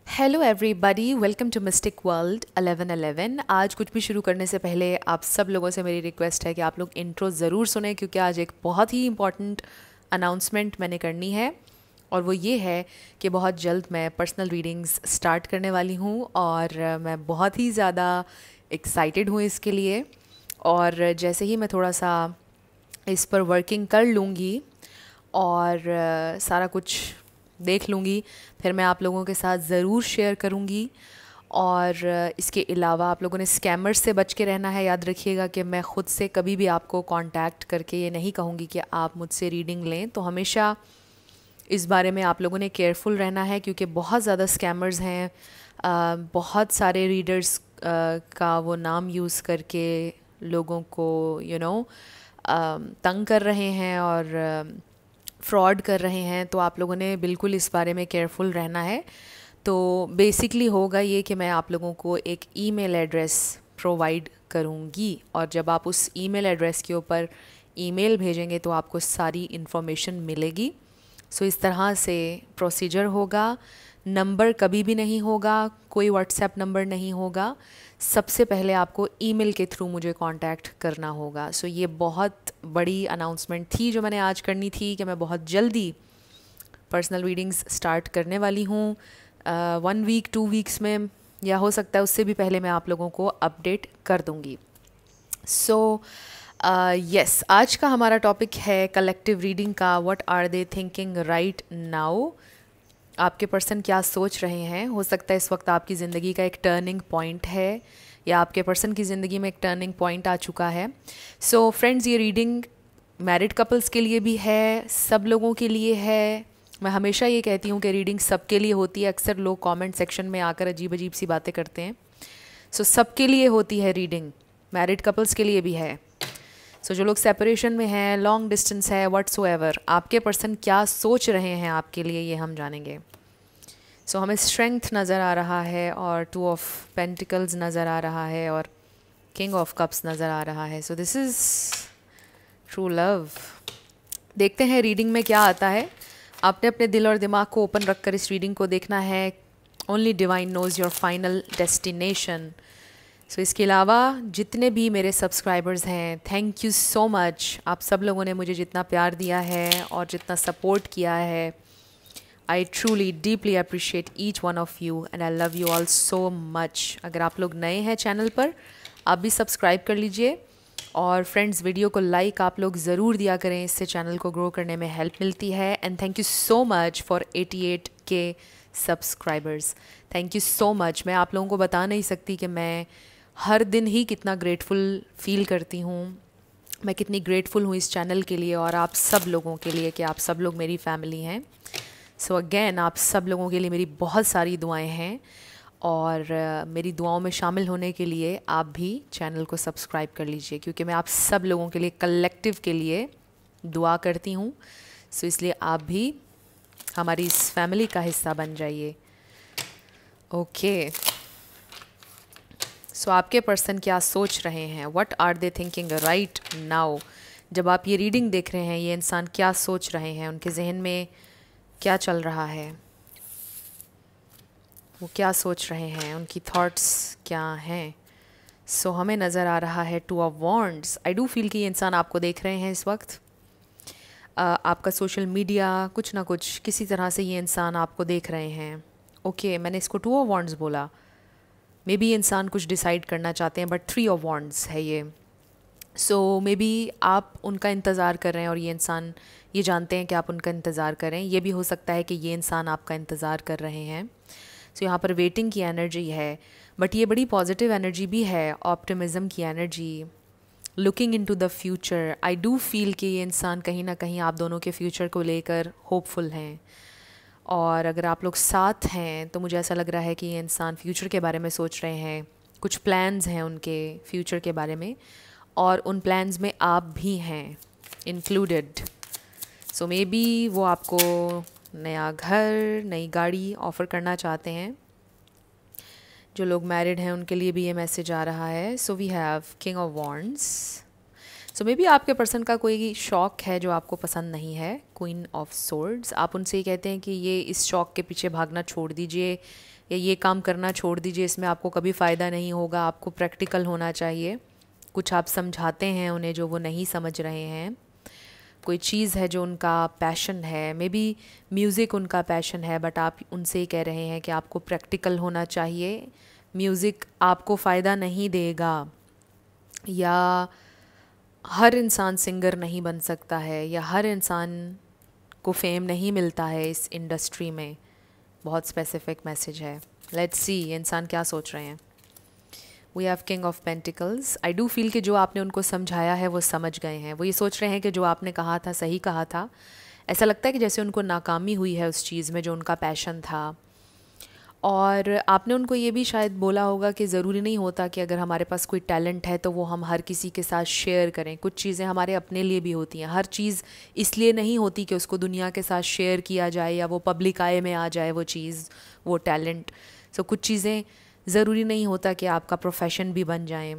Hello everybody, welcome to mystic world 1111। आज कुछ भी शुरू करने से पहले आप सब लोगों से मेरी रिक्वेस्ट है कि आप लोग इंट्रो ज़रूर सुने, क्योंकि आज एक बहुत ही इम्पॉर्टेंट अनाउंसमेंट मैंने करनी है। और वो ये है कि बहुत जल्द मैं पर्सनल रीडिंग्स स्टार्ट करने वाली हूँ और मैं बहुत ही ज़्यादा एक्साइटेड हूँ इसके लिए। और जैसे ही मैं थोड़ा सा इस पर वर्किंग कर लूँगी और सारा कुछ देख लूँगी, फिर मैं आप लोगों के साथ ज़रूर शेयर करूँगी। और इसके अलावा आप लोगों ने स्कैमर्स से बच के रहना है। याद रखिएगा कि मैं ख़ुद से कभी भी आपको कांटेक्ट करके ये नहीं कहूँगी कि आप मुझसे रीडिंग लें, तो हमेशा इस बारे में आप लोगों ने केयरफुल रहना है, क्योंकि बहुत ज़्यादा स्कैमर्स हैं। बहुत सारे रीडर्स का वो नाम यूज़ करके लोगों को तंग कर रहे हैं और फ्रॉड कर रहे हैं। तो आप लोगों ने बिल्कुल इस बारे में केयरफुल रहना है। तो बेसिकली होगा ये कि मैं आप लोगों को एक ईमेल एड्रेस प्रोवाइड करूँगी, और जब आप उस ईमेल एड्रेस के ऊपर ईमेल भेजेंगे तो आपको सारी इन्फॉर्मेशन मिलेगी। सो इस तरह से प्रोसीजर होगा। नंबर कभी भी नहीं होगा, कोई व्हाट्सएप नंबर नहीं होगा। सबसे पहले आपको ईमेल के थ्रू मुझे कांटेक्ट करना होगा। सो ये बहुत बड़ी अनाउंसमेंट थी जो मैंने आज करनी थी कि मैं बहुत जल्दी पर्सनल रीडिंग्स स्टार्ट करने वाली हूँ। 1 वीक 2 वीक्स में, या हो सकता है उससे भी पहले मैं आप लोगों को अपडेट कर दूँगी। सो यस, आज का हमारा टॉपिक है कलेक्टिव रीडिंग का। What are they thinking right now. आपके पर्सन क्या सोच रहे हैं। हो सकता है इस वक्त आपकी ज़िंदगी का एक टर्निंग पॉइंट है, या आपके पर्सन की ज़िंदगी में एक टर्निंग पॉइंट आ चुका है। सो फ्रेंड्स, ये रीडिंग मैरिड कपल्स के लिए भी है, सब लोगों के लिए है। मैं हमेशा ये कहती हूँ कि रीडिंग सबके लिए होती है। अक्सर लोग कमेंट सेक्शन में आकर अजीब अजीब सी बातें करते हैं। सो सबके लिए होती है रीडिंग, मैरिड कपल्स के लिए भी है। सो जो लोग सेपरेशन में हैं, लॉन्ग डिस्टेंस है, व्हाट्सोएवर, आपके पर्सन क्या सोच रहे हैं आपके लिए, ये हम जानेंगे। सो हमें स्ट्रेंथ नज़र आ रहा है, और 2 ऑफ पेंटिकल्स नज़र आ रहा है, और किंग ऑफ कप्स नज़र आ रहा है। सो दिस इज़ ट्रू लव। देखते हैं रीडिंग में क्या आता है। आपने अपने दिल और दिमाग को ओपन रखकर इस रीडिंग को देखना है। Only divine knows your final destination. So इसके अलावा जितने भी मेरे सब्सक्राइबर्स हैं, थैंक यू सो मच। आप सब लोगों ने मुझे जितना प्यार दिया है और जितना सपोर्ट किया है, I truly deeply appreciate each one of you and I love you all so much. अगर आप लोग नए हैं चैनल पर, आप भी सब्सक्राइब कर लीजिए। और फ्रेंड्स, वीडियो को लाइक आप लोग ज़रूर दिया करें, इससे चैनल को ग्रो करने में हेल्प मिलती है। And thank you so much for 88K subscribers. Thank you so much. मैं आप लोगों को बता नहीं सकती कि मैं हर दिन ही कितना ग्रेटफुल फील करती हूँ, मैं कितनी ग्रेटफुल हूँ इस चैनल के लिए और आप सब लोगों के लिए कि आप सब लोग मेरी फैमिली हैं। सो अगेन, आप सब लोगों के लिए मेरी बहुत सारी दुआएं हैं, और मेरी दुआओं में शामिल होने के लिए आप भी चैनल को सब्सक्राइब कर लीजिए, क्योंकि मैं आप सब लोगों के लिए, कलेक्टिव के लिए दुआ करती हूँ। सो इसलिए आप भी हमारी इस फैमिली का हिस्सा बन जाइए। ओके, सो आपके पर्सन क्या सोच रहे हैं, what are they thinking right now. जब आप ये रीडिंग देख रहे हैं, ये इंसान क्या सोच रहे हैं, उनके जहन में क्या चल रहा है, वो क्या सोच रहे हैं, उनकी थॉट्स क्या हैं। सो हमें नज़र आ रहा है 2 of wands. I do feel कि ये इंसान आपको देख रहे हैं इस वक्त। आपका सोशल मीडिया, कुछ ना कुछ, किसी तरह से ये इंसान आपको देख रहे हैं। ओके, मैंने इसको 2 ऑफ वॉन्ड्स बोला। मे बी इंसान कुछ डिसाइड करना चाहते हैं, बट 3 ऑफ वॉन्ड्स है ये। सो मे बी आप उनका इंतज़ार कर रहे हैं, और ये इंसान ये जानते हैं कि आप उनका इंतज़ार करें। ये भी हो सकता है कि ये इंसान आपका इंतज़ार कर रहे हैं। सो यहाँ पर वेटिंग की एनर्जी है, बट ये बड़ी पॉजिटिव एनर्जी भी है, ऑप्टिमिज़म की energy, looking into the future. I do feel कि ये इंसान कहीं ना कहीं आप दोनों के फ्यूचर को लेकर होपफुल हैं। और अगर आप लोग साथ हैं तो मुझे ऐसा लग रहा है कि ये इंसान फ्यूचर के बारे में सोच रहे हैं। कुछ प्लान्स हैं उनके फ्यूचर के बारे में, और उन प्लान्स में आप भी हैं इंक्लूडेड। सो मे बी वो आपको नया घर, नई गाड़ी ऑफ़र करना चाहते हैं। जो लोग मैरिड हैं उनके लिए भी ये मैसेज आ रहा है। So we have king of wands. So may be आपके पर्सन का कोई शौक है जो आपको पसंद नहीं है, क्वीन ऑफ सोर्ड्स। आप उनसे ये कहते हैं कि ये इस शौक के पीछे भागना छोड़ दीजिए, या ये काम करना छोड़ दीजिए, इसमें आपको कभी फ़ायदा नहीं होगा, आपको प्रैक्टिकल होना चाहिए। कुछ आप समझाते हैं उन्हें जो वो नहीं समझ रहे हैं। कोई चीज़ है जो उनका पैशन है, मे बी म्यूज़िक उनका पैशन है, बट आप उनसे ही कह रहे हैं कि आपको प्रैक्टिकल होना चाहिए, म्यूज़िक आपको फ़ायदा नहीं देगा, या हर इंसान सिंगर नहीं बन सकता है, या हर इंसान को फेम नहीं मिलता है इस इंडस्ट्री में। बहुत स्पेसिफिक मैसेज है। लेट्स सी इंसान क्या सोच रहे हैं। We have king of pentacles. I do feel कि जो आपने उनको समझाया है वो समझ गए हैं। वो ये सोच रहे हैं कि जो आपने कहा था सही कहा था। ऐसा लगता है कि जैसे उनको नाकामी हुई है उस चीज़ में जो उनका पैशन था। और आपने उनको ये भी शायद बोला होगा कि ज़रूरी नहीं होता कि अगर हमारे पास कोई टैलेंट है तो वो हम हर किसी के साथ शेयर करें। कुछ चीज़ें हमारे अपने लिए भी होती हैं। हर चीज़ इसलिए नहीं होती कि उसको दुनिया के साथ शेयर किया जाए या वो पब्लिक आय में आ जाए वो चीज़, वो टैलेंट। सो कुछ चीज़ें ज़रूरी नहीं होता कि आपका प्रोफेशन भी बन जाए।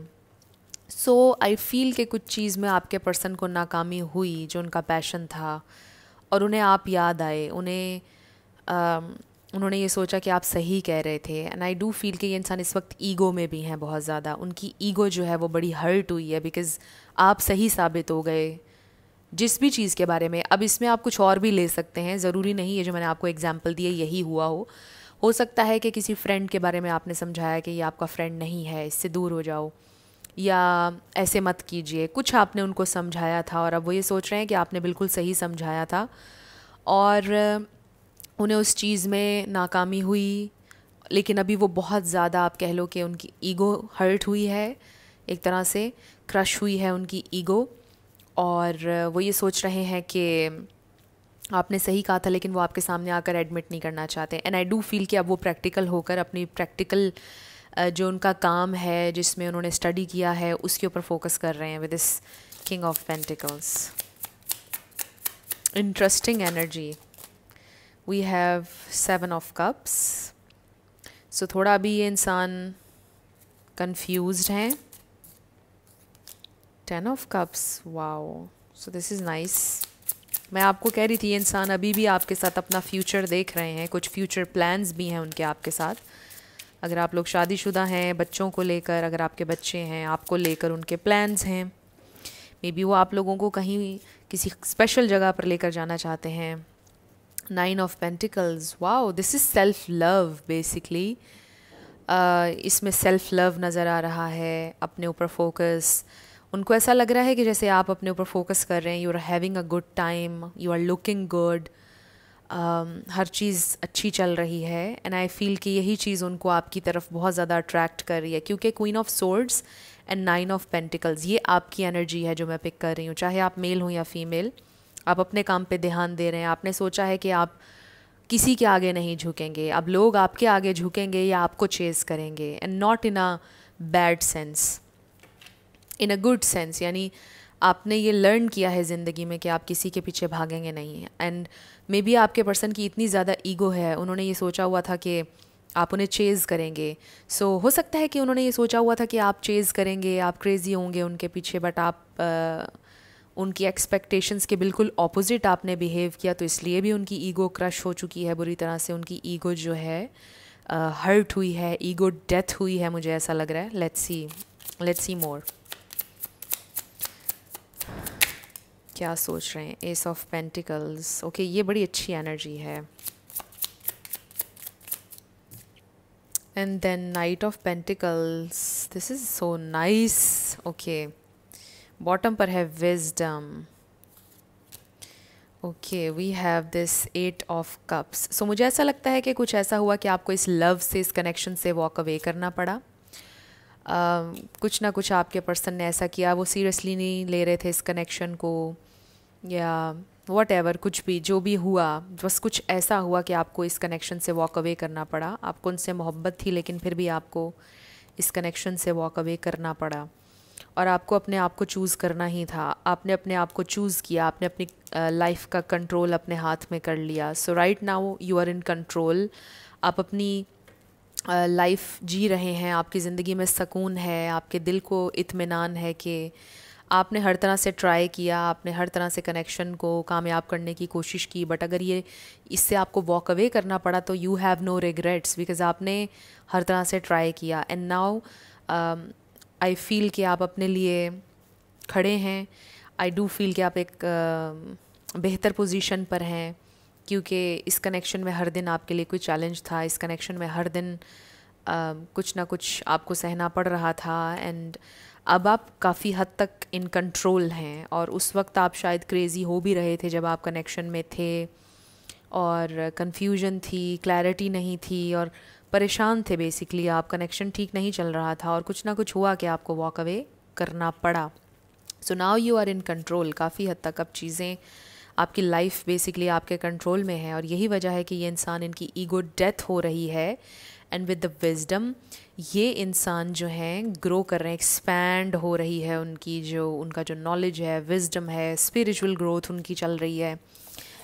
सो आई फील कि कुछ चीज़ में आपके पर्सन को नाकामी हुई जो उनका पैशन था, और उन्हें आप याद आए, उन्होंने ये सोचा कि आप सही कह रहे थे। एंड आई डू फील कि ये इंसान इस वक्त ईगो में भी हैं बहुत ज़्यादा। उनकी ईगो जो है वो बड़ी हर्ट हुई है, बिकॉज़ आप सही साबित हो गए जिस भी चीज़ के बारे में। अब इसमें आप कुछ और भी ले सकते हैं, ज़रूरी नहीं है जो मैंने आपको एग्जांपल दिए यही हुआ हो सकता है कि किसी फ्रेंड के बारे में आपने समझाया कि ये आपका फ्रेंड नहीं है, इससे दूर हो जाओ, या ऐसे मत कीजिए। कुछ आपने उनको समझाया था और अब वो ये सोच रहे हैं कि आपने बिल्कुल सही समझाया था, और उन्हें उस चीज़ में नाकामी हुई। लेकिन अभी वो बहुत ज़्यादा, आप कह लो कि उनकी ईगो हर्ट हुई है, एक तरह से क्रश हुई है उनकी ईगो, और वो ये सोच रहे हैं कि आपने सही कहा था, लेकिन वो आपके सामने आकर एडमिट नहीं करना चाहते। एंड आई डू फील कि अब वो प्रैक्टिकल होकर अपनी प्रैक्टिकल जो उनका काम है जिसमें उन्होंने स्टडी किया है उसके ऊपर फोकस कर रहे हैं with this king of pentacles. Interesting energy. We have 7 of cups. So थोड़ा अभी ये इंसान कंफ्यूज्ड हैं। 10 of cups, wow, so this is nice. मैं आपको कह रही थी ये इंसान अभी भी आपके साथ अपना फ्यूचर देख रहे हैं, कुछ फ्यूचर प्लान्स भी हैं उनके आपके साथ। अगर आप लोग शादीशुदा हैं, बच्चों को लेकर, अगर आपके बच्चे हैं, आपको लेकर उनके प्लान्स हैं। मे बी वो आप लोगों को कहीं किसी स्पेशल जगह पर लेकर जाना चाहते हैं। 9 of pentacles, wow, this is self love basically. इसमें सेल्फ लव नज़र आ रहा है, अपने ऊपर फोकस। उनको ऐसा लग रहा है कि जैसे आप अपने ऊपर फोकस कर रहे हैं, you are having a good time, you are looking good, हर चीज़ अच्छी चल रही है। एंड आई फील कि यही चीज़ उनको आपकी तरफ बहुत ज़्यादा अट्रैक्ट कर रही है, क्योंकि queen of swords and 9 of pentacles ये आपकी एनर्जी है जो मैं पिक कर रही हूँ। चाहे आप मेल हो या फीमेल, आप अपने काम पे ध्यान दे रहे हैं। आपने सोचा है कि आप किसी के आगे नहीं झुकेंगे, अब लोग आपके आगे झुकेंगे या आपको चेज़ करेंगे। And not in a bad sense, in a good sense. यानी आपने ये लर्न किया है ज़िंदगी में कि आप किसी के पीछे भागेंगे नहीं। एंड मे बी आपके पर्सन की इतनी ज़्यादा ईगो है, उन्होंने ये सोचा हुआ था कि आप उन्हें चेज़ करेंगे। सो हो सकता है कि उन्होंने ये सोचा हुआ था कि आप चेज़ करेंगे, आप क्रेज़ी होंगे उनके पीछे, बट आप उनकी एक्सपेक्टेशंस के बिल्कुल ऑपोजिट आपने बिहेव किया, तो इसलिए भी उनकी ईगो क्रश हो चुकी है बुरी तरह से। उनकी ईगो जो है हर्ट हुई है, ईगो डेथ हुई है, मुझे ऐसा लग रहा है। लेट्स सी मोर, क्या सोच रहे हैं। एस ऑफ पेंटिकल्स, ओके, ये बड़ी अच्छी एनर्जी है। And then knight of pentacles, this is so nice. Okay, bottom पर है wisdom. Okay, we have this 8 of cups. So मुझे ऐसा लगता है कि कुछ ऐसा हुआ कि आपको इस लव से, इस कनेक्शन से वॉक अवे करना पड़ा। कुछ ना कुछ आपके पर्सन ने ऐसा किया, वो सीरियसली नहीं ले रहे थे इस कनेक्शन को, या वट एवर, कुछ भी जो भी हुआ, बस कुछ ऐसा हुआ कि आपको इस कनेक्शन से वॉक अवे करना पड़ा। आपको उनसे मोहब्बत थी, लेकिन फिर भी आपको इस कनेक्शन से वॉक अवे करना पड़ा, और आपको अपने आप को चूज़ करना ही था। आपने अपने आप को चूज़ किया, आपने अपनी लाइफ का कंट्रोल अपने हाथ में कर लिया। So right now you are in control. आप अपनी लाइफ जी रहे हैं, आपकी ज़िंदगी में सुकून है, आपके दिल को इत्मीनान है कि आपने हर तरह से ट्राई किया, आपने हर तरह से कनेक्शन को कामयाब करने की कोशिश की, बट अगर ये इससे आपको वॉक अवे करना पड़ा तो you have no regrets, because आपने हर तरह से ट्राई किया। एंड नाउ आई फील कि आप अपने लिए खड़े हैं। आई डू फील कि आप एक बेहतर पोजीशन पर हैं, क्योंकि इस कनेक्शन में हर दिन आपके लिए कोई चैलेंज था, इस कनेक्शन में हर दिन कुछ ना कुछ आपको सहना पड़ रहा था। एंड अब आप काफ़ी हद तक इन कंट्रोल हैं, और उस वक्त आप शायद क्रेज़ी हो भी रहे थे जब आप कनेक्शन में थे, और कन्फ्यूजन थी, क्लैरिटी नहीं थी, और परेशान थे बेसिकली आप, कनेक्शन ठीक नहीं चल रहा था और कुछ ना कुछ हुआ कि आपको वॉक अवे करना पड़ा। So now you are in control. काफ़ी हद तक अब चीज़ें, आपकी लाइफ बेसिकली आपके कंट्रोल में है, और यही वजह है कि ये इंसान, इनकी ईगो डेथ हो रही है। एंड विद द विजडम ये इंसान जो हैं ग्रो कर रहे हैं, एक्सपैंड हो रही है उनकी जो, उनका जो नॉलेज है, विजडम है, स्पिरिचुअल ग्रोथ उनकी चल रही है।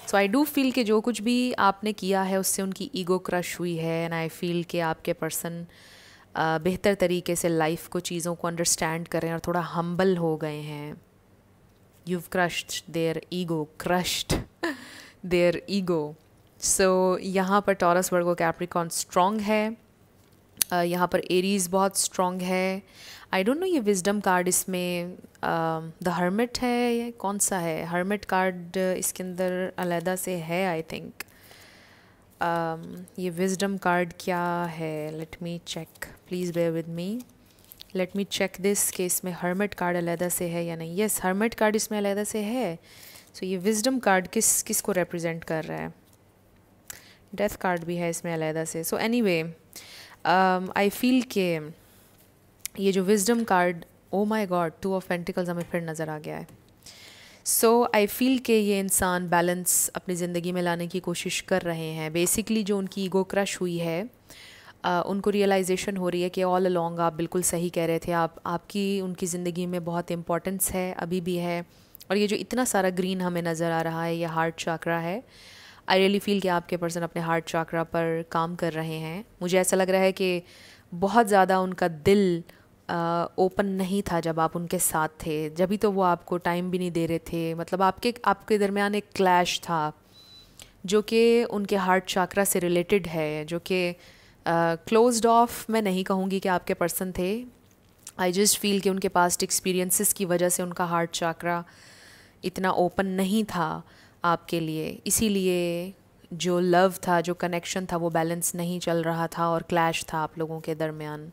सो आई डू फील कि जो कुछ भी आपने किया है उससे उनकी ईगो क्रश हुई है। एंड आई फील कि आपके पर्सन बेहतर तरीके से लाइफ को, चीज़ों को अंडरस्टैंड कर रहे हैं और थोड़ा हम्बल हो गए हैं। You've crushed their ego, crushed their ego. So यहाँ पर टॉरस, वर्गो, कैप्रिकॉर्न स्ट्रॉन्ग है, यहाँ पर एरीज बहुत स्ट्रॉन्ग है। आई डोंट नो ये विजडम कार्ड इसमें द हर्मिट है या कौन सा है। हर्मिट कार्ड इसके अंदर अलहदा से है आई थिंक। ये विजडम कार्ड क्या है, let me check, please bear with me, let me check this कि इसमें हर्मिट कार्ड अलहदा से है या नहीं। यस, हर्मिट कार्ड इसमें अलहदा से है। सो ये विजडम कार्ड किस को रिप्रेजेंट कर रहा है। डेथ कार्ड भी है इसमें अलहदा से। सो एनीवे आई फील के ये जो wisdom card, O my God, 2 of pentacles हमें फिर नज़र आ गया है। सो आई फील कि ये इंसान बैलेंस अपनी ज़िंदगी में लाने की कोशिश कर रहे हैं। बेसिकली जो उनकी ईगो क्रश हुई है, उनको रियलाइजेशन हो रही है कि ऑल अलोंग आप बिल्कुल सही कह रहे थे, आपकी उनकी ज़िंदगी में बहुत इम्पोर्टेंस है, अभी भी है। और ये जो इतना सारा ग्रीन हमें नज़र आ रहा है, ये हार्ट चाकरा है। आई रियली फील कि आपके पर्सन अपने हार्ट चाकरा पर काम कर रहे हैं। मुझे ऐसा लग रहा है कि बहुत ज़्यादा उनका दिल ओपन नहीं था जब आप उनके साथ थे, जब भी तो वो आपको टाइम भी नहीं दे रहे थे। मतलब आपके दरमियान एक क्लैश था जो कि उनके हार्ट चाकरा से रिलेटेड है, जो कि क्लोज्ड ऑफ मैं नहीं कहूँगी कि आपके पर्सन थे। आई जस्ट फील कि उनके पास्ट एक्सपीरियंसेस की वजह से उनका हार्ट चाकरा इतना ओपन नहीं था आपके लिए, इसीलिए जो लव था, जो कनेक्शन था, वो बैलेंस नहीं चल रहा था और क्लैश था आप लोगों के दरमियान।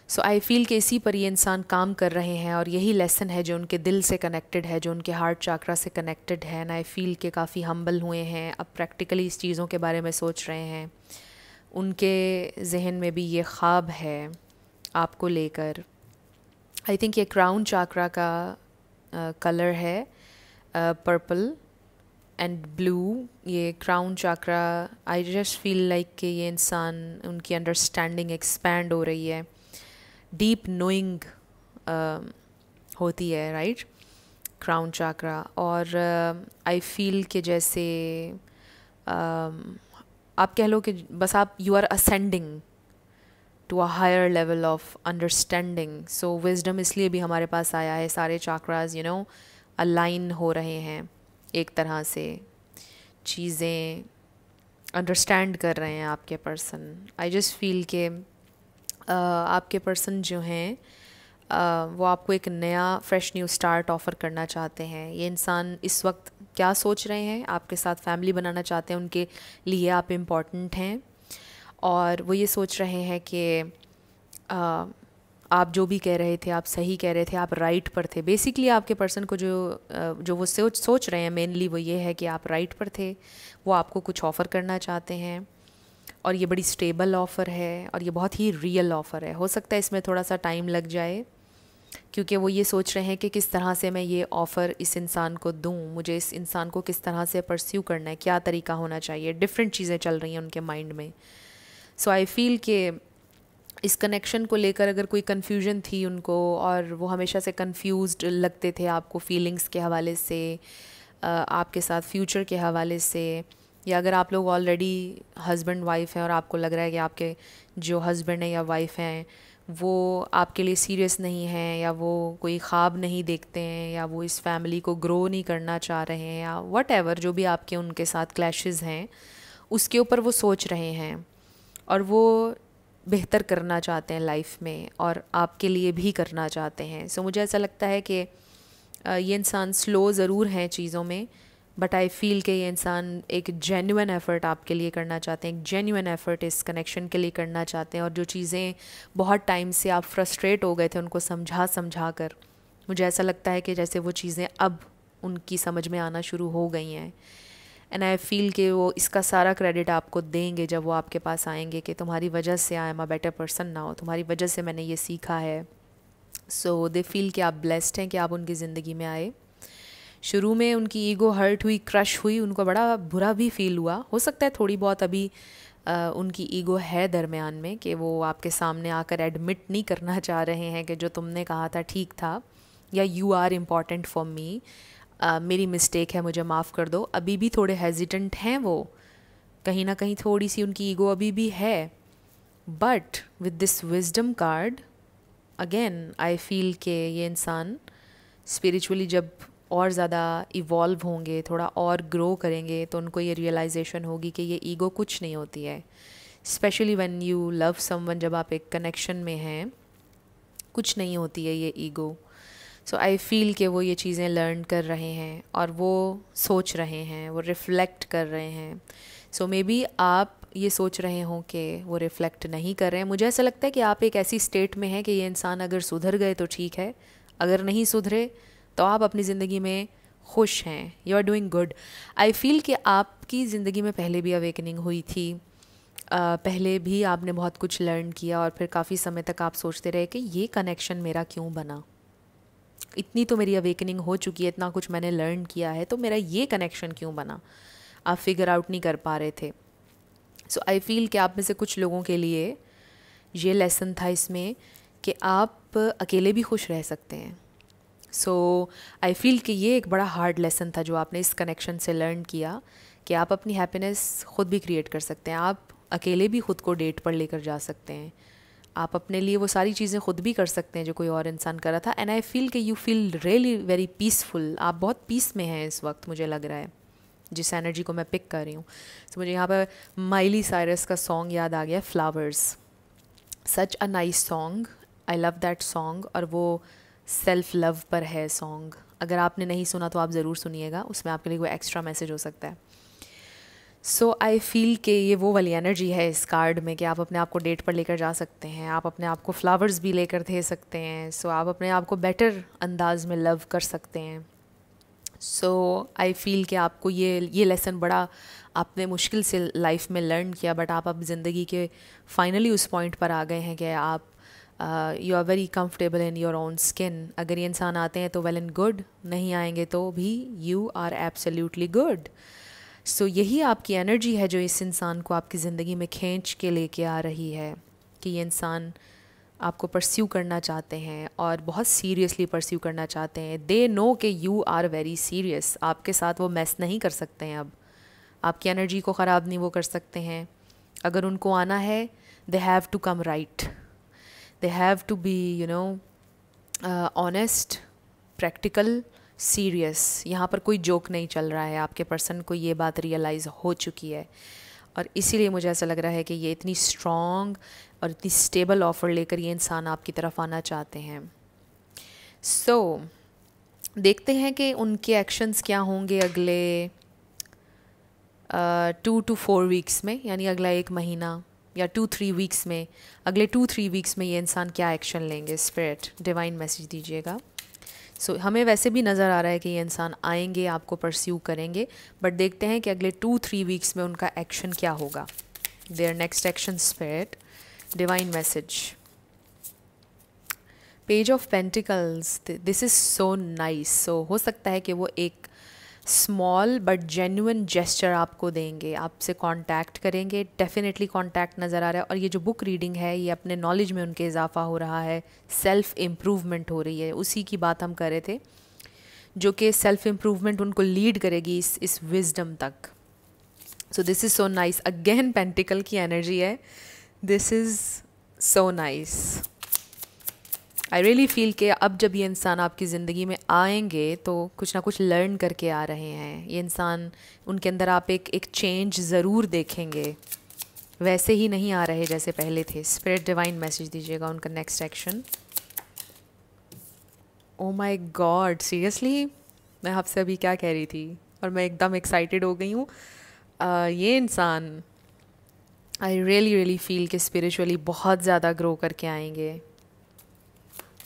सो आई फील कि इसी पर ये इंसान काम कर रहे हैं, और यही लेसन है जो उनके दिल से कनेक्टेड है, जो उनके हार्ट चाकरा से कनेक्टेड है। एंड आई फील कि काफ़ी हम्बल हुए हैं, अब प्रैक्टिकली इस चीज़ों के बारे में सोच रहे हैं। उनके जहन में भी ये ख्वाब है आपको लेकर। आई थिंक ये क्राउन चाकरा का कलर है, पर्पल एंड ब्लू। ये crown chakra, I just feel like कि ये इंसान, उनकी अंडरस्टैंडिंग एक्सपैंड हो रही है, डीप नोइंग होती है, राइट, क्राउन चाकरा। और आई फील कि जैसे आप कह लो कि बस आप, you are ascending to a higher level of understanding. So wisdom इसलिए भी हमारे पास आया है, सारे चाक्रास अलाइन हो रहे हैं, एक तरह से चीज़ें अंडरस्टैंड कर रहे हैं आपके पर्सन। आई जस्ट फील के आपके पर्सन जो हैं वो आपको एक नया फ्रेश न्यू स्टार्ट ऑफ़र करना चाहते हैं। ये इंसान इस वक्त क्या सोच रहे हैं, आपके साथ फैमिली बनाना चाहते हैं, उनके लिए आप इम्पॉर्टेंट हैं, और वो ये सोच रहे हैं कि आप जो भी कह रहे थे, आप सही कह रहे थे, आप राइट पर थे। बेसिकली आपके पर्सन को जो वो सोच रहे हैं मेनली वो ये है कि आप राइट पर थे, वो आपको कुछ ऑफ़र करना चाहते हैं, और ये बड़ी स्टेबल ऑफ़र है, और ये बहुत ही रियल ऑफ़र है। हो सकता है इसमें थोड़ा सा टाइम लग जाए, क्योंकि वो ये सोच रहे हैं कि किस तरह से मैं ये ऑफ़र इस इंसान को दूं, मुझे इस इंसान को किस तरह से परस्यू करना है, क्या तरीका होना चाहिए। डिफरेंट चीज़ें चल रही हैं उनके माइंड में। सो आई फील कि इस कनेक्शन को लेकर अगर कोई कन्फ्यूजन थी उनको, और वो हमेशा से कन्फ्यूज्ड लगते थे आपको फीलिंग्स के हवाले से, आपके साथ फ्यूचर के हवाले से, या अगर आप लोग ऑलरेडी हस्बैंड वाइफ हैं और आपको लग रहा है कि आपके जो हस्बैंड हैं या वाइफ हैं वो आपके लिए सीरियस नहीं हैं, या वो कोई ख्वाब नहीं देखते हैं, या वो इस फैमिली को ग्रो नहीं करना चाह रहे हैं, या वट एवर जो भी आपके उनके साथ क्लैशेस हैं उसके ऊपर वो सोच रहे हैं, और वो बेहतर करना चाहते हैं लाइफ में और आपके लिए भी करना चाहते हैं। सो मुझे ऐसा लगता है कि ये इंसान स्लो ज़रूर हैं चीज़ों में, बट आई फील कि ये इंसान एक जेन्युइन एफ़र्ट आपके लिए करना चाहते हैं, एक जेन्युइन एफ़र्ट इस कनेक्शन के लिए करना चाहते हैं। और जो चीज़ें बहुत टाइम से आप फ्रस्ट्रेट हो गए थे उनको समझा कर, मुझे ऐसा लगता है कि जैसे वो चीज़ें अब उनकी समझ में आना शुरू हो गई हैं। एंड आई फील कि वो इसका सारा क्रेडिट आपको देंगे जब वो आपके पास आएंगे कि तुम्हारी वजह से I am a better person now, तुम्हारी वजह से मैंने ये सीखा है। सो दे फील कि आप ब्लेस्ड हैं कि आप उनकी ज़िंदगी में आए। शुरू में उनकी ईगो हर्ट हुई, क्रश हुई, उनको बड़ा बुरा भी फील हुआ। हो सकता है थोड़ी बहुत अभी उनकी ईगो है दरमियान में कि वो आपके सामने आकर एडमिट नहीं करना चाह रहे हैं कि जो तुमने कहा था ठीक था, या you are important for me, मेरी मिस्टेक है, मुझे माफ़ कर दो। अभी भी थोड़े हेजिटेंट हैं वो, कहीं ना कहीं थोड़ी सी उनकी ईगो अभी भी है। But with this wisdom card again I feel कि ये इंसान स्पिरिचुअली जब और ज़्यादा इवॉल्व होंगे, थोड़ा और ग्रो करेंगे, तो उनको ये रियलाइजेशन होगी कि ये ईगो कुछ नहीं होती है। Specially when you love someone, जब आप एक कनेक्शन में हैं, कुछ नहीं होती है ये ईगो। सो आई फील कि वो ये चीज़ें लर्न कर रहे हैं और वो सोच रहे हैं, वो रिफ़्लेक्ट कर रहे हैं। सो मे बी आप ये सोच रहे हों कि वो रिफ़्लेक्ट नहीं कर रहे हैं। मुझे ऐसा लगता है कि आप एक ऐसी स्टेट में हैं कि ये इंसान अगर सुधर गए तो ठीक है, अगर नहीं सुधरे तो आप अपनी ज़िंदगी में खुश हैं, you are doing good. I feel कि आपकी ज़िंदगी में पहले भी अवेकनिंग हुई थी, पहले भी आपने बहुत कुछ लर्न किया, और फिर काफ़ी समय तक आप सोचते रहे कि ये कनेक्शन मेरा क्यों बना, इतनी तो मेरी अवेकनिंग हो चुकी है, इतना कुछ मैंने लर्न किया है, तो मेरा ये कनेक्शन क्यों बना, आप फिगर आउट नहीं कर पा रहे थे। सो आई फील कि आप में से कुछ लोगों के लिए ये लेसन था इसमें कि आप अकेले भी खुश रह सकते हैं। सो आई फील कि ये एक बड़ा हार्ड लेसन था जो आपने इस कनेक्शन से लर्न किया कि आप अपनी हैप्पीनेस खुद भी क्रिएट कर सकते हैं, आप अकेले भी खुद को डेट पर लेकर जा सकते हैं, आप अपने लिए वो सारी चीज़ें खुद भी कर सकते हैं जो कोई और इंसान कर रहा था। एंड आई फील कि you feel really very peaceful, आप बहुत पीस में हैं इस वक्त, मुझे लग रहा है, जिस एनर्जी को मैं पिक कर रही हूँ। तो मुझे यहाँ पर माइली साइरस का सॉन्ग याद आ गया, flowers. Such a nice song, I love that song, और वो सेल्फ लव पर है सॉन्ग। अगर आपने नहीं सुना तो आप ज़रूर सुनिएगा, उसमें आपके लिए कोई एक्स्ट्रा मैसेज हो सकता है। सो आई फील कि ये वो वाली एनर्जी है इस कार्ड में कि आप अपने आप को डेट पर लेकर जा सकते हैं, आप अपने आप को फ्लावर्स भी लेकर दे सकते हैं। सो आप अपने आप को बेटर अंदाज में लव कर सकते हैं। सो आई फील कि आपको ये लेसन बड़ा आपने मुश्किल से लाइफ में लर्न किया, बट आप अब ज़िंदगी के फाइनली उस पॉइंट पर आ गए हैं कि आप you are very comfortable in your own skin. अगर ये इंसान आते हैं तो वेल एंड गुड, नहीं आएंगे तो भी यू आर एब्सोल्युटली गुड। सो यही आपकी एनर्जी है जो इस इंसान को आपकी ज़िंदगी में खींच के लेके आ रही है कि ये इंसान आपको परस्यू करना चाहते हैं और बहुत सीरियसली परस्यू करना चाहते हैं। दे नो कि यू आर वेरी सीरियस, आपके साथ वो मैस नहीं कर सकते हैं, अब आपकी एनर्जी को ख़राब नहीं वो कर सकते हैं। अगर उनको आना है, they have to come right, they have to be you know honest, practical, serious. यहाँ पर कोई जोक नहीं चल रहा है, आपके पर्सन को ये बात रियलाइज़ हो चुकी है, और इसीलिए मुझे ऐसा लग रहा है कि ये इतनी स्ट्रॉन्ग और इतनी स्टेबल ऑफ़र लेकर ये इंसान आपकी तरफ आना चाहते हैं। सो देखते हैं कि उनके एक्शंस क्या होंगे अगले 2 to 4 वीक्स में, यानी अगला 1 महीना या 2-3 वीक्स में, अगले 2-3 वीक्स में ये इंसान क्या एक्शन लेंगे। स्पिरिट डिवाइन मैसेज दीजिएगा। सो हमें वैसे भी नज़र आ रहा है कि ये इंसान आएंगे, आपको परस्यू करेंगे, बट देखते हैं कि अगले 2-3 वीक्स में उनका एक्शन क्या होगा। Their next action. Spirit divine message. Page of pentacles, this is so nice. So हो सकता है कि वो एक स्मॉल बट जेन्युइन जेस्चर आपको देंगे, आपसे कांटेक्ट करेंगे, डेफिनेटली कांटेक्ट नज़र आ रहा है। और ये जो बुक रीडिंग है, ये अपने नॉलेज में उनके इजाफा हो रहा है, सेल्फ इम्प्रूवमेंट हो रही है, उसी की बात हम कर रहे थे, जो कि सेल्फ इम्प्रूवमेंट उनको लीड करेगी इस विजडम तक। सो this is so nice. Again pentacle की एनर्जी है, this is so nice. I really feel कि अब जब ये इंसान आपकी ज़िंदगी में आएंगे तो कुछ ना कुछ लर्न करके आ रहे हैं ये इंसान। उनके अंदर आप एक चेंज ज़रूर देखेंगे, वैसे ही नहीं आ रहे जैसे पहले थे। स्पिरिट डिवाइन मैसेज दीजिएगा उनका next action. O my God, seriously मैं आपसे अभी क्या कह रही थी और मैं एकदम एक्साइटेड हो गई हूँ। ये इंसान आई रियली रियली फील कि स्पिरिचुअली बहुत ज़्यादा ग्रो करके आएंगे।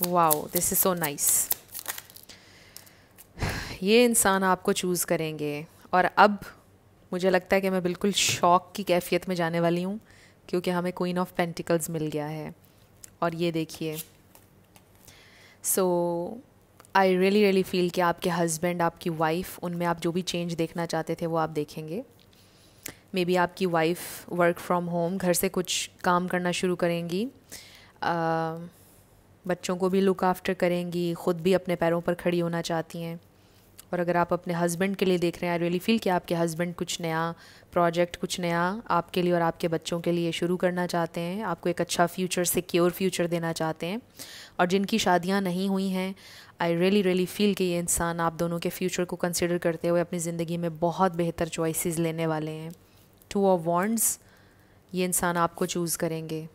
Wow, this is so nice. ये इंसान आपको चूज़ करेंगे और अब मुझे लगता है कि मैं बिल्कुल शॉक की कैफियत में जाने वाली हूँ क्योंकि हमें क्वीन ऑफ पेंटिकल्स मिल गया है। और ये देखिए, सो आई रियली रियली फील कि आपके हस्बैंड, आपकी वाइफ, उनमें आप जो भी चेंज देखना चाहते थे वो आप देखेंगे। मे बी आपकी वाइफ वर्क फ्रॉम होम, घर से कुछ काम करना शुरू करेंगी, बच्चों को भी लुक आफ्टर करेंगी, ख़ुद भी अपने पैरों पर खड़ी होना चाहती हैं। और अगर आप अपने हस्बैंड के लिए देख रहे हैं, आई रियली फील कि आपके हस्बैंड कुछ नया प्रोजेक्ट, कुछ नया आपके लिए और आपके बच्चों के लिए शुरू करना चाहते हैं, आपको एक अच्छा फ्यूचर, सिक्योर फ्यूचर देना चाहते हैं। और जिनकी शादियां नहीं हुई हैं, आई रियली रियली फील कि ये इंसान आप दोनों के फ्यूचर को कंसिडर करते हुए अपनी ज़िंदगी में बहुत बेहतर चॉइसेस लेने वाले हैं। 2 ऑफ वॉन्ड्स, ये इंसान आपको चूज़ करेंगे।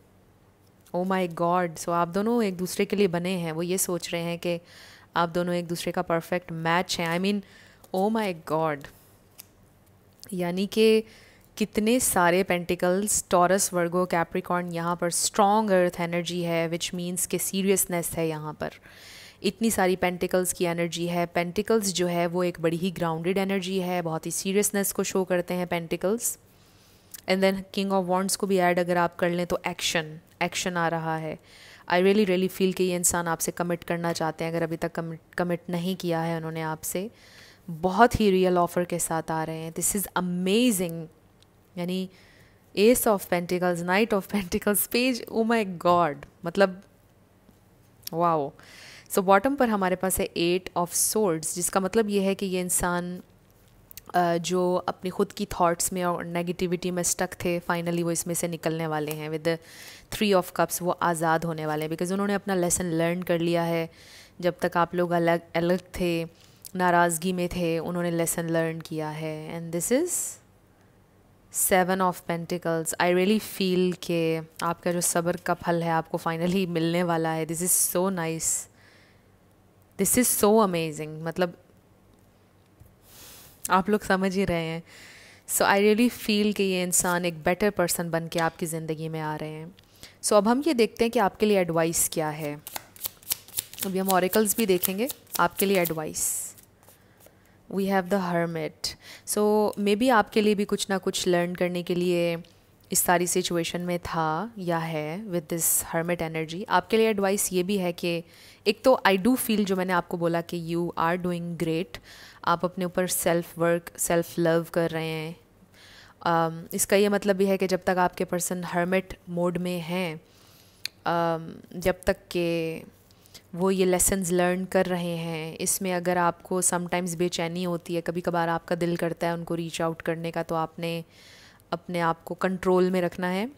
ओ माई गॉड, सो आप दोनों एक दूसरे के लिए बने हैं। वो ये सोच रहे हैं कि आप दोनों एक दूसरे का परफेक्ट मैच हैं। I mean, O my God, यानी कि कितने सारे पेंटिकल्स, टॉरस, वर्गो, कैप्रिकॉर्न, यहाँ पर स्ट्रॉन्ग अर्थ एनर्जी है, विच मीन्स के सीरियसनेस है। यहाँ पर इतनी सारी पेंटिकल्स की एनर्जी है। पेंटिकल्स जो है वो एक बड़ी ही ग्राउंडेड एनर्जी है, बहुत ही सीरियसनेस को शो करते हैं pentacles. And then king of wands को भी ऐड अगर आप कर लें तो एक्शन आ रहा है। आई रियली रियली फील कि ये इंसान आपसे कमिट करना चाहते हैं। अगर अभी तक कमिट नहीं किया है उन्होंने आपसे, बहुत ही रियल ऑफ़र के साथ आ रहे हैं। This is amazing. यानी ace of pentacles, knight of pentacles, page, oh my god, मतलब वाओ। सो बॉटम पर हमारे पास है 8 ऑफ सोर्ड्स, जिसका मतलब ये है कि ये इंसान जो अपनी ख़ुद की थॉट्स में और नेगेटिविटी में स्टक थे, फाइनली वो इसमें से निकलने वाले हैं। विद 3 ऑफ कप्स वो आज़ाद होने वाले हैं, बिकॉज़ उन्होंने अपना लेसन लर्न कर लिया है। जब तक आप लोग अलग अलग थे, नाराज़गी में थे, उन्होंने लेसन लर्न किया है। And this is 7 of pentacles. I really feel कि आपका जो सब्र का फल है आपको फाइनली मिलने वाला है। This is so nice, this is so amazing. मतलब आप लोग समझ ही रहे हैं। सो आई रियली फील कि ये इंसान एक बेटर पर्सन बन के आपकी ज़िंदगी में आ रहे हैं। सो अब हम ये देखते हैं कि आपके लिए एडवाइस क्या है। अभी हम ऑरेकल्स भी देखेंगे आपके लिए advice. We have the hermit. So may be आपके लिए भी कुछ ना कुछ लर्न करने के लिए इस सारी सिचुएशन में था या है विद दिस हर्मिट एनर्जी। आपके लिए एडवाइस ये भी है कि एक तो आई डू फील, जो मैंने आपको बोला कि यू आर डूइंग ग्रेट, आप अपने ऊपर सेल्फ वर्क, सेल्फ लव कर रहे हैं। इसका ये मतलब भी है कि जब तक आपके पर्सन हर्मिट मोड में हैं, जब तक के वो ये लेसन्स लर्न कर रहे हैं, इसमें अगर आपको समटाइम्स बेचैनी होती है, कभी कभार आपका दिल करता है उनको रीच आउट करने का, तो आपने अपने आप को कंट्रोल में रखना है,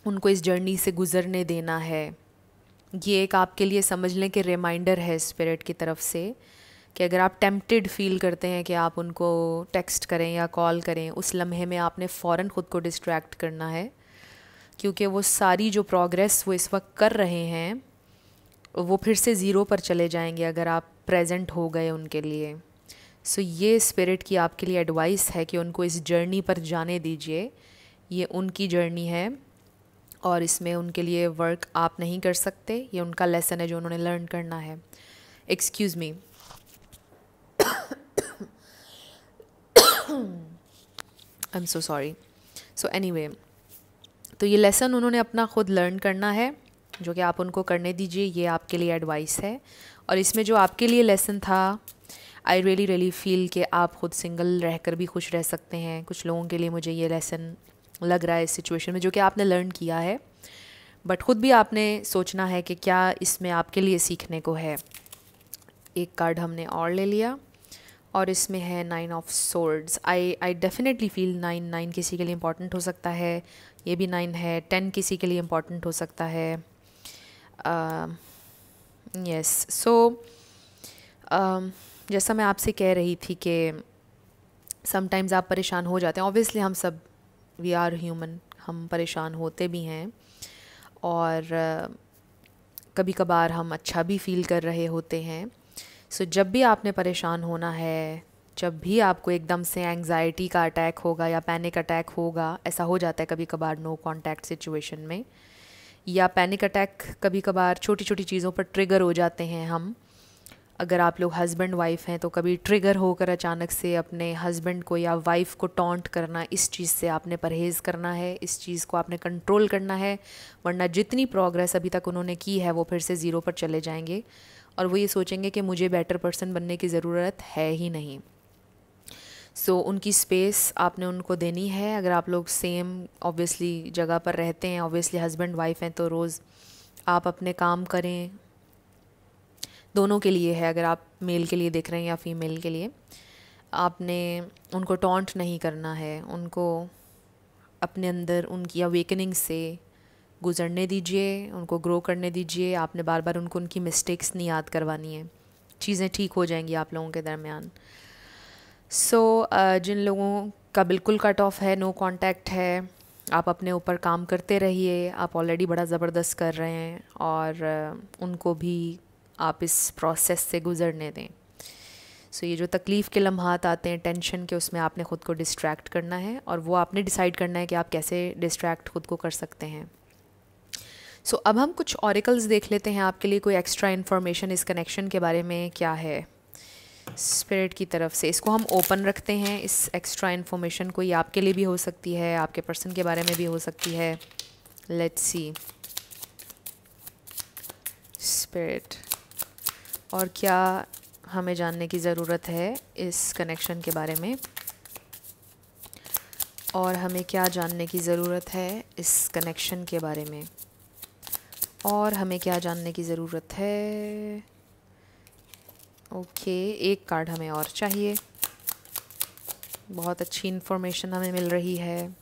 उनको इस जर्नी से गुज़रने देना है। ये एक आपके लिए समझ लें कि रिमाइंडर है स्पिरिट की तरफ से कि अगर आप टेम्प्टेड फील करते हैं कि आप उनको टेक्स्ट करें या कॉल करें, उस लम्हे में आपने फ़ौरन ख़ुद को डिस्ट्रैक्ट करना है, क्योंकि वो सारी जो प्रोग्रेस वो इस वक्त कर रहे हैं वो फिर से ज़ीरो पर चले जाएंगे अगर आप प्रेजेंट हो गए उनके लिए। सो ये स्पिरिट की आपके लिए एडवाइस है कि उनको इस जर्नी पर जाने दीजिए। ये उनकी जर्नी है और इसमें उनके लिए वर्क आप नहीं कर सकते। ये उनका लेसन है जो उन्होंने लर्न करना है। Excuse me, I am so sorry. So anyway, तो ये लेसन उन्होंने अपना ख़ुद लर्न करना है, जो कि आप उनको करने दीजिए। ये आपके लिए एडवाइस है। और इसमें जो आपके लिए लेसन था, आई रियली रियली फील कि आप ख़ुद सिंगल रहकर भी खुश रह सकते हैं। कुछ लोगों के लिए मुझे ये लेसन लग रहा है इस सिचुएशन में, जो कि आपने लर्न किया है, बट ख़ुद भी आपने सोचना है कि क्या इसमें आपके लिए सीखने को है। एक कार्ड हमने और ले लिया और इसमें है 9 of swords. I definitely feel 9 किसी के लिए इम्पॉर्टेंट हो सकता है। ये भी 9 है। 10 किसी के लिए इम्पॉर्टेंट हो सकता है। यस। सो जैसा मैं आपसे कह रही थी कि समटाइम्स आप परेशान हो जाते हैं, ऑब्वियसली हम सब, वी आर ह्यूमन, हम परेशान होते भी हैं, और कभी कभार हम अच्छा भी फील कर रहे होते हैं। सो जब भी आपने परेशान होना है, जब भी आपको एकदम से एंग्जाइटी का अटैक होगा या पैनिक अटैक होगा, ऐसा हो जाता है कभी कभार नो कांटेक्ट सिचुएशन में, या पैनिक अटैक कभी कभार छोटी छोटी चीज़ों पर ट्रिगर हो जाते हैं हम। अगर आप लोग हस्बैंड वाइफ हैं तो कभी ट्रिगर होकर अचानक से अपने हस्बैंड को या वाइफ को टॉन्ट करना, इस चीज़ से आपने परहेज़ करना है, इस चीज़ को आपने कंट्रोल करना है, वरना जितनी प्रोग्रेस अभी तक उन्होंने की है वो फिर से ज़ीरो पर चले जाएंगे और वो ये सोचेंगे कि मुझे बेटर पर्सन बनने की ज़रूरत है ही नहीं। सो उनकी स्पेस आपने उनको देनी है। अगर आप लोग सेम ऑब्वियसली जगह पर रहते हैं, ऑब्वियसली हस्बैंड वाइफ हैं, तो रोज़ आप अपने काम करें, दोनों के लिए है, अगर आप मेल के लिए देख रहे हैं या फीमेल के लिए, आपने उनको टॉन्ट नहीं करना है, उनको अपने अंदर उनकी अवेकनिंग से गुजरने दीजिए, उनको ग्रो करने दीजिए। आपने बार बार उनको उनकी मिस्टेक्स नहीं याद करवानी है, चीज़ें ठीक हो जाएंगी आप लोगों के दरमियान। सो जिन लोगों का बिल्कुल कट ऑफ है, नो कांटेक्ट है, आप अपने ऊपर काम करते रहिए, आप ऑलरेडी बड़ा ज़बरदस्त कर रहे हैं, और उनको भी आप इस प्रोसेस से गुज़रने दें। सो ये जो तकलीफ़ के लम्हात आते हैं, टेंशन के, उसमें आपने ख़ुद को डिस्ट्रैक्ट करना है, और वो आपने डिसाइड करना है कि आप कैसे डिस्ट्रैक्ट खुद को कर सकते हैं। सो अब हम कुछ ऑरिकल्स देख लेते हैं आपके लिए, कोई एक्स्ट्रा इन्फॉर्मेशन इस कनेक्शन के बारे में क्या है स्पिरिट की तरफ से। इसको हम ओपन रखते हैं, इस एक्स्ट्रा इन्फॉर्मेशन को, ये आपके लिए भी हो सकती है, आपके पर्सन के बारे में भी हो सकती है। लेट्स सी स्पिरिट, और क्या हमें जानने की ज़रूरत है इस कनेक्शन के बारे में, और हमें क्या जानने की ज़रूरत है इस कनेक्शन के बारे में, और हमें क्या जानने की ज़रूरत है। ओके, एक कार्ड हमें और चाहिए। बहुत अच्छी इन्फॉर्मेशन हमें मिल रही है।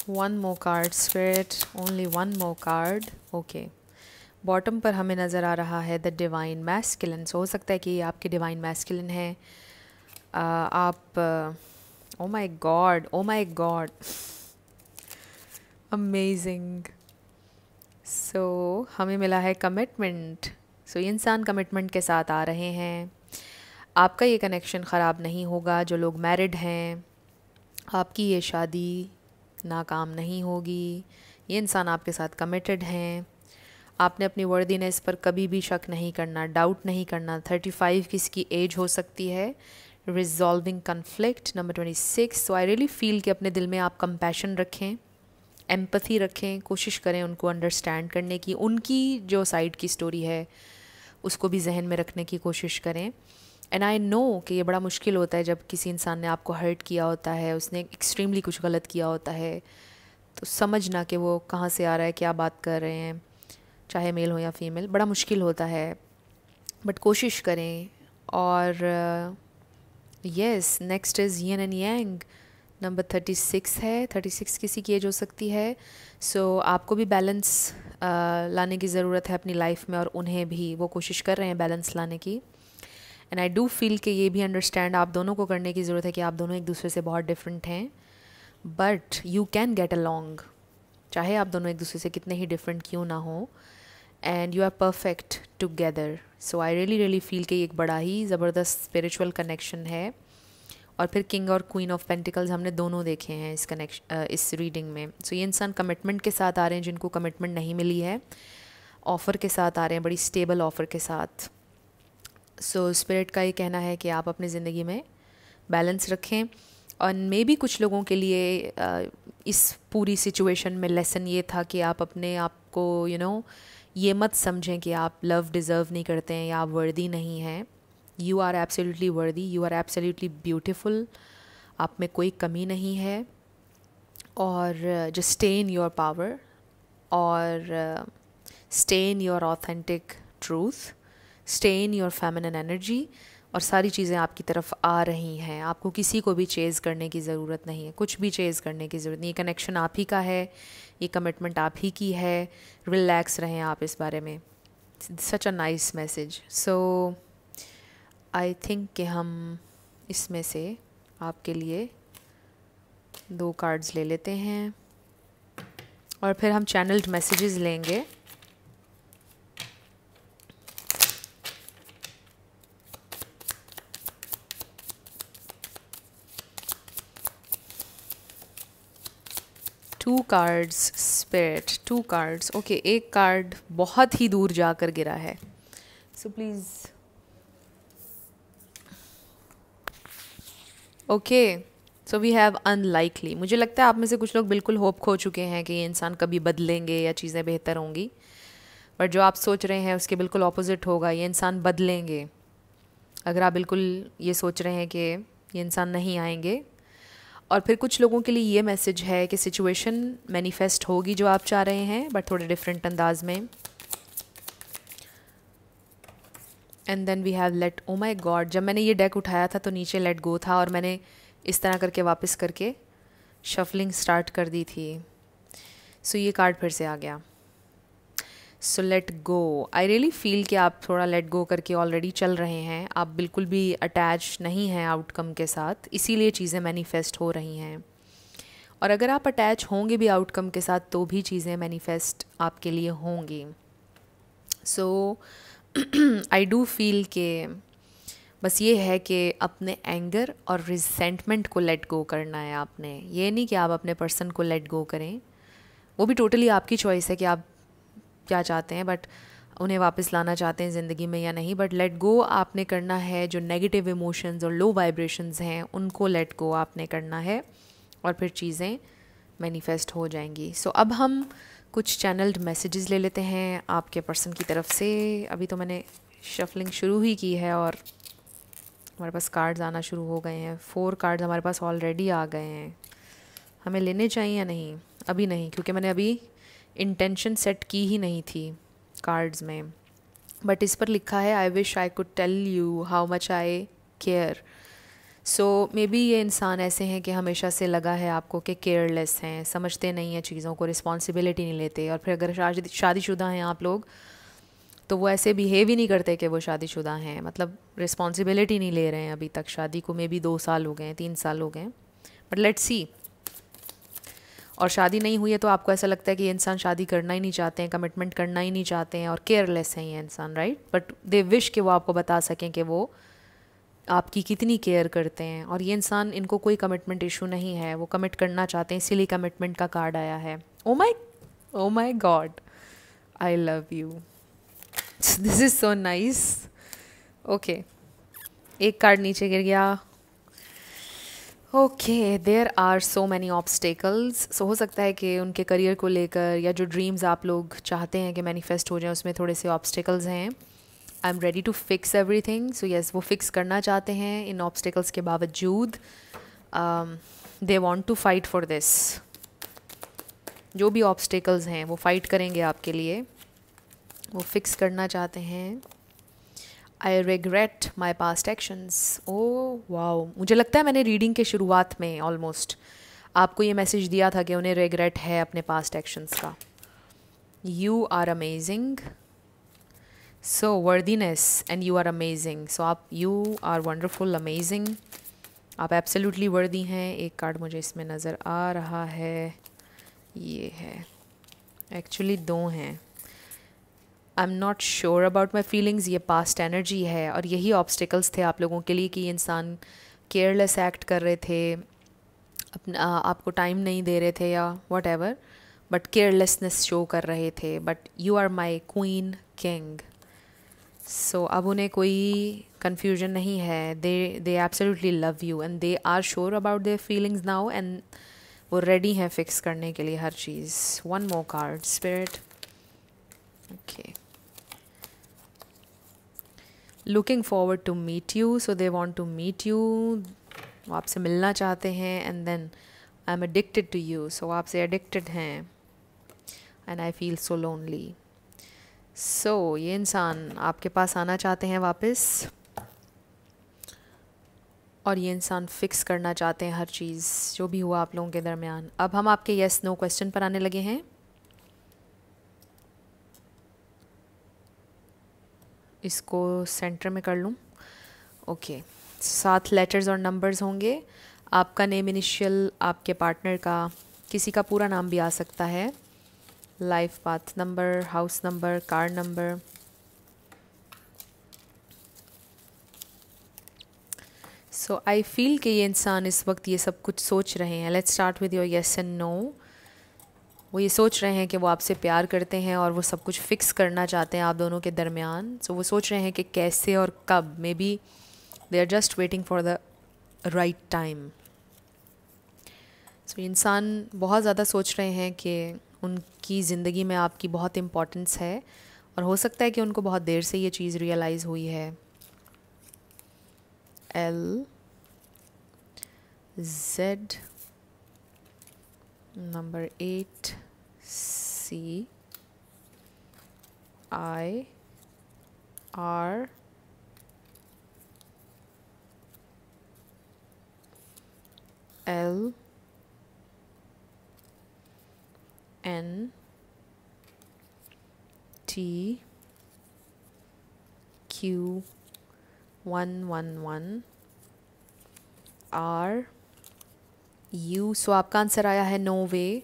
One more card spirit, only one more card. Okay, bottom पर हमें नज़र आ रहा है द डिवाइन मैस्कुलिन। हो सकता है कि ये आपके डिवाइन मैस्कुलिन है। आप oh my god, oh my god, amazing. So हमें मिला है कमिटमेंट। सो ये इंसान कमिटमेंट के साथ आ रहे हैं। आपका ये कनेक्शन ख़राब नहीं होगा। जो लोग मैरिड हैं, आपकी ये शादी नाकाम नहीं होगी। ये इंसान आपके साथ कमिटेड हैं। आपने अपनी वर्दीनेस पर कभी भी शक नहीं करना, डाउट नहीं करना। 35 किसकी एज हो सकती है। Resolving conflict number 26। So I really feel कि अपने दिल में आप कंपैशन रखें, एम्पथी रखें, कोशिश करें उनको अंडरस्टैंड करने की, उनकी जो साइड की स्टोरी है उसको भी जहन में रखने की कोशिश करें। एंड आई नो कि ये बड़ा मुश्किल होता है जब किसी इंसान ने आपको हर्ट किया होता है, उसने एक्सट्रीमली कुछ गलत किया होता है, तो समझना कि वो कहाँ से आ रहा है, क्या बात कर रहे हैं, चाहे मेल हो या फीमेल, बड़ा मुश्किल होता है, बट कोशिश करें। और yes, next is yin and yang number 36 है। 36 किसी की एज हो सकती है। सो आपको भी बैलेंस लाने की ज़रूरत है अपनी लाइफ में, और उन्हें भी, वो कोशिश कर रहे हैं बैलेंस लाने की। एंड आई डू फील कि ये भी अंडरस्टैंड आप दोनों को करने की ज़रूरत है कि आप दोनों एक दूसरे से बहुत डिफरेंट हैं, but you can get along, चाहे आप दोनों एक दूसरे से कितने ही डिफरेंट क्यों ना हो, and you are perfect together. So I really really feel कि एक बड़ा ही ज़बरदस्त स्पिरिचुअल कनेक्शन है। और फिर किंग और क्वीन ऑफ पेंटिकल्स हमने दोनों देखे हैं इस इस रीडिंग में। सो ये इंसान कमिटमेंट के साथ आ रहे हैं, जिनको कमिटमेंट नहीं मिली है, ऑफ़र के साथ आ रहे हैं, बड़ी स्टेबल ऑफ़र के साथ। सो स्पिरिट का ये कहना है कि आप अपनी ज़िंदगी में बैलेंस रखें। और मे बी कुछ लोगों के लिए इस पूरी सिचुएशन में लेसन ये था कि आप अपने आप को ये मत समझें कि आप लव डिज़र्व नहीं करते हैं या आप वर्दी नहीं हैं। You are absolutely worthy, you are absolutely beautiful, आप में कोई कमी नहीं है। और just stay in your power, और stay in your authentic truth, stay in your feminine energy. और सारी चीज़ें आपकी तरफ आ रही हैं। आपको किसी को भी चेज़ करने की ज़रूरत नहीं है, कुछ भी चेज़ करने की ज़रूरत नहीं। ये कनेक्शन आप ही का है, ये कमिटमेंट आप ही की है। रिलैक्स रहें आप इस बारे में। Such a nice message. So I think कि हम इसमें से आपके लिए 2 कार्ड्स ले लेते हैं और फिर हम चैनल्ड मैसेजेस लेंगे। Two cards spirit, 2 cards. Okay, एक कार्ड बहुत ही दूर जाकर गिरा है, so please. Okay, so we have unlikely. मुझे लगता है आप में से कुछ लोग बिल्कुल होप खो चुके हैं कि ये इंसान कभी बदलेंगे या चीज़ें बेहतर होंगी, बट जो आप सोच रहे हैं उसके बिल्कुल ऑपोजिट होगा। ये इंसान बदलेंगे। अगर आप बिल्कुल ये सोच रहे हैं कि ये इंसान नहीं आएंगे, और फिर कुछ लोगों के लिए ये मैसेज है कि सिचुएशन मैनिफेस्ट होगी जो आप चाह रहे हैं, बट थोड़े डिफरेंट अंदाज में। And then we have late, oh my God, जब मैंने ये डेक उठाया था तो नीचे लेट गो था और मैंने इस तरह करके वापस करके शफलिंग स्टार्ट कर दी थी। सो ये कार्ड फिर से आ गया। So let go. I really feel कि आप थोड़ा लेट गो करके ऑलरेडी चल रहे हैं। आप बिल्कुल भी अटैच नहीं हैं आउटकम के साथ, इसीलिए चीज़ें मैनिफेस्ट हो रही हैं। और अगर आप अटैच होंगे भी आउटकम के साथ तो भी चीज़ें मैनिफेस्ट आपके लिए होंगी। सो आई डू फील के बस ये है कि अपने एंगर और रिजेंटमेंट को लेट गो करना है आपने। ये नहीं कि आप अपने पर्सन को लेट गो करें, वो भी टोटली आपकी चॉइस है कि आप क्या चाहते हैं, बट उन्हें वापस लाना चाहते हैं ज़िंदगी में या नहीं। बट लेट गो आपने करना है। जो नेगेटिव इमोशंस और लो वाइब्रेशंस हैं उनको लेट गो आपने करना है, और फिर चीज़ें मैनिफेस्ट हो जाएंगी। सो अब हम कुछ चैनल्ड मैसेजेस ले लेते हैं आपके पर्सन की तरफ से। अभी तो मैंने शफलिंग शुरू ही की है और हमारे पास कार्ड्स आना शुरू हो गए हैं। 4 कार्ड्स हमारे पास ऑलरेडी आ गए हैं। हमें लेने चाहिए या नहीं? अभी नहीं, क्योंकि मैंने अभी इंटेंशन सेट की ही नहीं थी कार्ड्स में। बट इस पर लिखा है, I wish I could tell you how much I care. So may be ये इंसान ऐसे हैं कि हमेशा से लगा है आपको कि केयरलेस हैं, समझते नहीं हैं चीज़ों को, रिस्पॉन्सिबिलिटी नहीं लेते। और फिर अगर शादीशुदा हैं आप लोग तो वो ऐसे बिहेव ही नहीं करते कि वो शादीशुदा हैं, मतलब रिस्पॉन्सिबिलिटी नहीं ले रहे हैं अभी तक। शादी को मे बी 2 साल हो गए हैं, 3 साल हो गए हैं, बट लेट्स सी। और शादी नहीं हुई है तो आपको ऐसा लगता है कि ये इंसान शादी करना ही नहीं चाहते हैं, कमिटमेंट करना ही नहीं चाहते हैं और केयरलेस हैं ये इंसान, राइट? बट दे विश कि वो आपको बता सकें कि वो आपकी कितनी केयर करते हैं। और ये इंसान, इनको कोई कमिटमेंट इशू नहीं है, वो कमिट करना चाहते हैं, इसीलिए कमिटमेंट का कार्ड आया है। Oh my god, I love you, this is so nice. Okay, एक कार्ड नीचे गिर गया। Okay, there are so many obstacles. So हो सकता है कि उनके करियर को लेकर या जो ड्रीम्स आप लोग चाहते हैं कि मैनिफेस्ट हो जाए उसमें थोड़े से ऑब्स्टेकल्स हैं। I am ready to fix everything. So yes, वो फिक्स करना चाहते हैं इन ऑब्स्टेकल्स के बावजूद। They want to fight for this. जो भी ऑब्स्टेकल्स हैं वो फाइट करेंगे आपके लिए, वो फिक्स करना चाहते हैं। I regret my past actions. Oh wow, मुझे लगता है मैंने रीडिंग के शुरुआत में ऑलमोस्ट आपको ये मैसेज दिया था कि उन्हें रिग्रेट है अपने पास्ट एक्शंस का। You are amazing, so worthiness and you are amazing. So आप, यू आर वंडरफुल, अमेजिंग, आप एब्सोल्युटली वर्दी हैं। एक कार्ड मुझे इसमें नज़र आ रहा है, ये है, एक्चुअली 2 हैं। I am not sure about my feelings. ये पास्ट एनर्जी है और यही ऑब्स्टिकल्स थे आप लोगों के लिए कि ये इंसान केयरलेस एक्ट कर रहे थे, अपना आपको टाइम नहीं दे रहे थे या whatever, but carelessness show कर रहे थे। But you are my queen king. So अब उन्हें कोई कन्फ्यूजन नहीं है। They absolutely love you and they are sure about their feelings now, and वो रेडी हैं फिक्स करने के लिए हर चीज़। 1 more card spirit. Okay, looking forward to meet you. So they want to meet you, वो आपसे मिलना चाहते हैं। And then I am addicted to you. So आपसे एडिक्टेड हैं and I feel so lonely. So ये इंसान आपके पास आना चाहते हैं वापस। और ये इंसान फिक्स करना चाहते हैं हर चीज़ जो भी हुआ आप लोगों के दरमियान। अब हम आपके येस नो क्वेश्चन पर आने लगे हैं। इसको सेंटर में कर लूँ। ओके, 7 लेटर्स और नंबर्स होंगे। आपका नेम इनिशियल, आपके पार्टनर का, किसी का पूरा नाम भी आ सकता है, life path number, house number, car number. सो आई फील कि ये इंसान इस वक्त ये सब कुछ सोच रहे हैं। Let's start with your yes and no. वो ये सोच रहे हैं कि वो आपसे प्यार करते हैं और वो सब कुछ फिक्स करना चाहते हैं आप दोनों के दरमियान। सो वो सोच रहे हैं कि कैसे और कब, maybe they are just waiting for the right time. So इंसान बहुत ज़्यादा सोच रहे हैं कि उनकी ज़िंदगी में आपकी बहुत इम्पोर्टेंस है और हो सकता है कि उनको बहुत देर से ये चीज़ रियलाइज़ हुई है। L Z number 8 C I R L N T Q 111 R U। सो आपका आंसर आया है no way.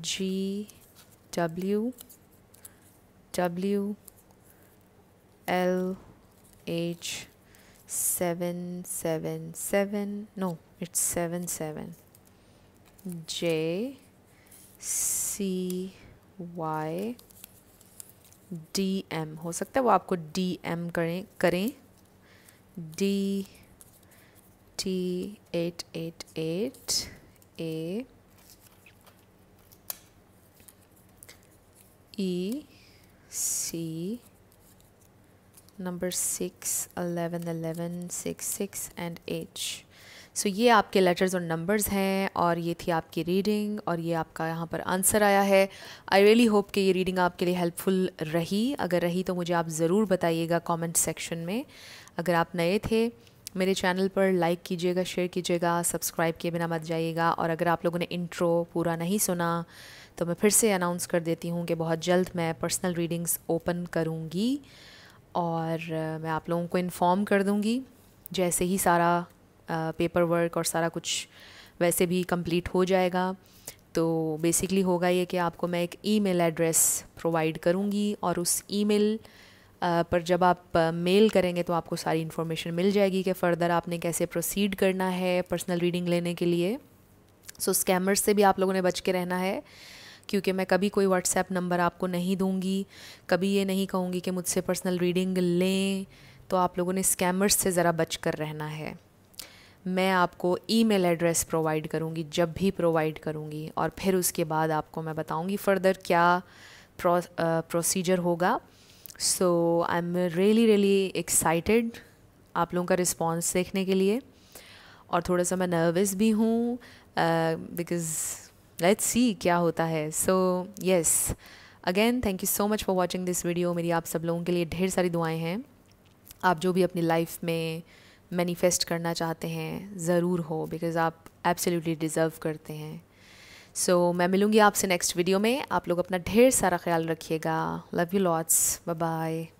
G W W L H 777 no it's 77 J C Y D M। हो सकता है वो आपको D M करें D T 888 A E C number 6 11 11 6 6 and H। सो ये आपके लेटर्स और नंबर्स हैं और ये थी आपकी रीडिंग और ये आपका यहाँ पर आंसर आया है। आई रियली होप कि ये रीडिंग आपके लिए हेल्पफुल रही। अगर रही तो मुझे आप ज़रूर बताइएगा कमेंट सेक्शन में। अगर आप नए थे मेरे चैनल पर, लाइक कीजिएगा, शेयर कीजिएगा, सब्सक्राइब किए बिना मत जाइएगा। और अगर आप लोगों ने इंट्रो पूरा नहीं सुना तो मैं फिर से अनाउंस कर देती हूँ कि बहुत जल्द मैं पर्सनल रीडिंग्स ओपन करूँगी और मैं आप लोगों को इन्फॉर्म कर दूँगी जैसे ही सारा पेपर वर्क और सारा कुछ वैसे भी कंप्लीट हो जाएगा। तो बेसिकली होगा ये कि आपको मैं एक ईमेल एड्रेस प्रोवाइड करूँगी और उस ईमेल पर जब आप मेल करेंगे तो आपको सारी इन्फॉर्मेशन मिल जाएगी कि फ़र्दर आपने कैसे प्रोसीड करना है पर्सनल रीडिंग लेने के लिए। सो स्कैमर्स से भी आप लोगों ने बच के रहना है क्योंकि मैं कभी कोई व्हाट्सएप नंबर आपको नहीं दूंगी, कभी ये नहीं कहूँगी कि मुझसे पर्सनल रीडिंग लें। तो आप लोगों ने स्कैमर्स से ज़रा बच कर रहना है। मैं आपको ईमेल एड्रेस प्रोवाइड करूँगी जब भी प्रोवाइड करूँगी और फिर उसके बाद आपको मैं बताऊँगी फ़र्दर क्या प्रोसीजर होगा। सो आई एम रियली एक्साइटेड आप लोगों का रिस्पॉन्स देखने के लिए और थोड़ा सा मैं नर्वस भी हूँ बिकॉज़ लेट्स सी क्या होता है। So yes, again thank you so much for watching this video. मेरी आप सब लोगों के लिए ढेर सारी दुआएं हैं। आप जो भी अपनी लाइफ में मैनिफेस्ट करना चाहते हैं ज़रूर हो बिकॉज़ आप एब्सोल्युटली डिज़र्व करते हैं। सो मैं मिलूँगी आपसे नेक्स्ट वीडियो में। आप लोग अपना ढेर सारा ख्याल रखिएगा। Love you lots, bye bye.